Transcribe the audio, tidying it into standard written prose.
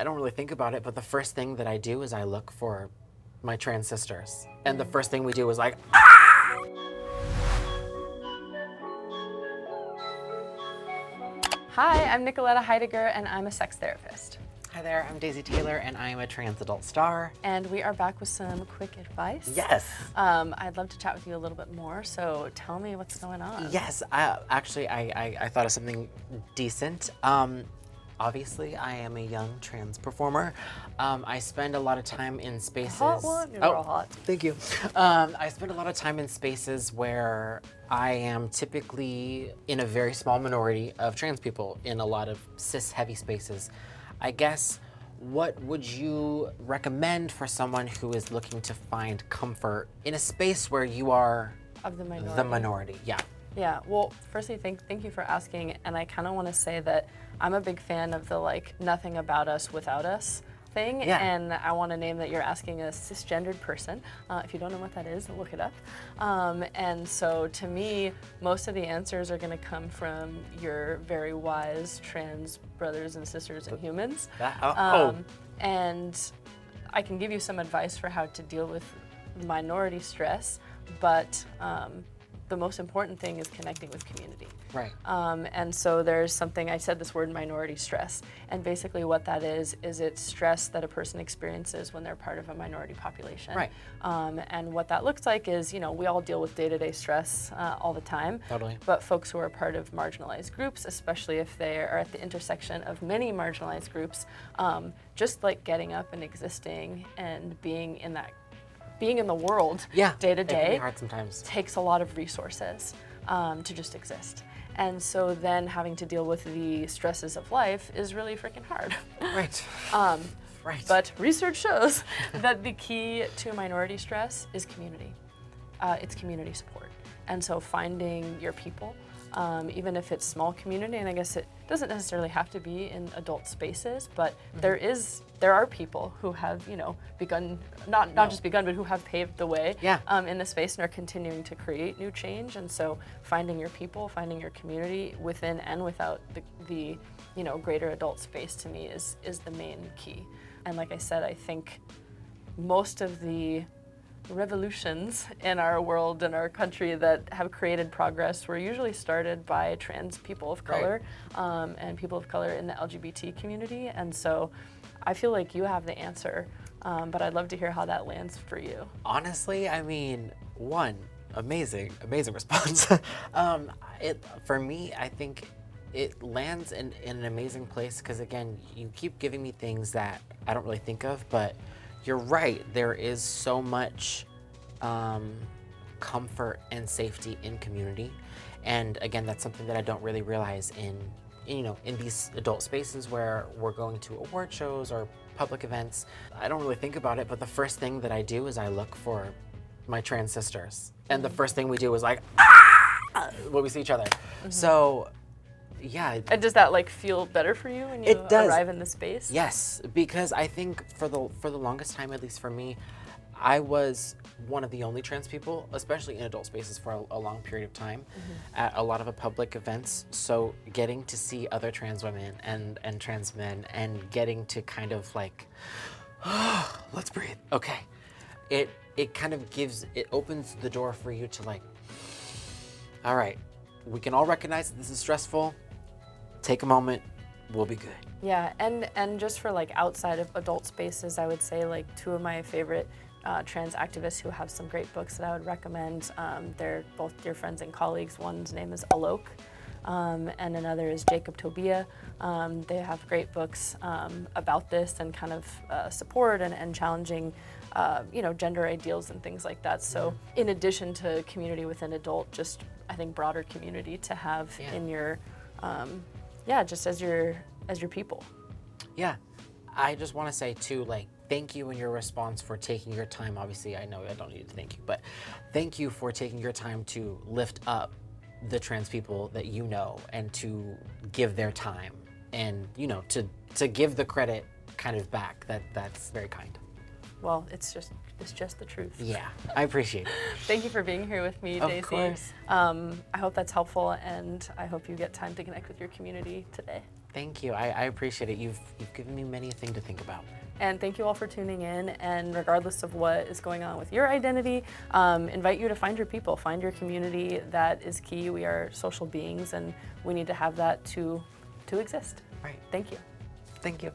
don't really think about it, but the first thing that I do is I look for my trans sisters. And the first thing we do is like, Hi, I'm Nicoletta Heidegger, and I'm a sex therapist. hi there, I'm Daisy Taylor, and I am a trans adult star. And we are back with some quick advice. Yes. I'd love to chat with you a little bit more, so tell me what's going on. Yes, I thought of something decent. Obviously, I am a young trans performer. I spend a lot of time in spaces. Hot one? You're all hot. Thank you. I spend a lot of time in spaces where I am typically in a very small minority of trans people in a lot of cis-heavy spaces. I guess, what would you recommend for someone who is looking to find comfort in a space where you are Of the minority. the minority? Yeah. Yeah, well, firstly, thank you for asking, and I kind of want to say that I'm a big fan of the, like, nothing about us without us thing, Yeah. and I want to name that you're asking a cisgendered person. If you don't know what that is, look it up. And so, to me, most of the answers are going to come from your very wise trans brothers and sisters and humans. And I can give you some advice for how to deal with minority stress, but the most important thing is connecting with community. Right. And so there's something, I said this word, minority stress, and basically what that is it's stress that a person experiences when they're part of a minority population. Right. And what that looks like is, you know, we all deal with day-to-day stress all the time. Totally. But folks who are part of marginalized groups, especially if they are at the intersection of many marginalized groups, just like getting up and existing and being in the world day to It can day be hard sometimes. takes a lot of resources to just exist. And so then having to deal with the stresses of life is really freaking hard. Right. Right. But research shows that the key to minority stress is community. It's community support. And so finding your people, even if it's small community, and I guess it doesn't necessarily have to be in adult spaces, but there are people who have, you know, begun, not just begun, but who have paved the way in the space and are continuing to create new change. And so finding your people, finding your community within and without the you know, greater adult space, to me is the main key. And like I said, I think most of the revolutions in our world and our country that have created progress were usually started by trans people of color, and people of color in the LGBT community. And so I feel like you have the answer, but I'd love to hear how that lands for you. Honestly, I mean, amazing response. For me, I think it lands in an amazing place because, again, you keep giving me things that I don't really think of, but you're right, there is so much comfort and safety in community. And again, that's something that I don't really realize in these adult spaces where we're going to award shows or public events. I don't really think about it, but the first thing that I do is I look for my trans sisters. And the first thing we do is like, when we see each other. So, yeah. And does that like feel better for you when you arrive in the space? Yes, because I think for the longest time, at least for me, I was one of the only trans people, especially in adult spaces, for a long period of time at a lot of public events. So getting to see other trans women and trans men and getting to kind of like, let's breathe. Okay. It kind of opens the door for you to like, all right, we can all recognize that this is stressful. Take a moment, we'll be good. Yeah, and just for like outside of adult spaces, I would say like two of my favorite trans activists who have some great books that I would recommend. They're both dear friends and colleagues. One's name is Alok, and another is Jacob Tobia. They have great books about this and kind of support and challenging gender ideals and things like that. So in addition to community within adult, just I think broader community to have in your just as your people. Yeah, I just want to say too, like, thank you in your response for taking your time. Obviously, I know I don't need to thank you, but thank you for taking your time to lift up the trans people that you know and to give their time and, you know, to give the credit kind of back. That's very kind. Well, it's just the truth. Yeah, I appreciate it. Thank you for being here with me, Daisy. Of course. I hope that's helpful, and I hope you get time to connect with your community today. Thank you. I appreciate it. You've given me many a thing to think about. And thank you all for tuning in. And regardless of what is going on with your identity, invite you to find your people, find your community. That is key. We are social beings, and we need to have that to exist. Right. Thank you. Thank you.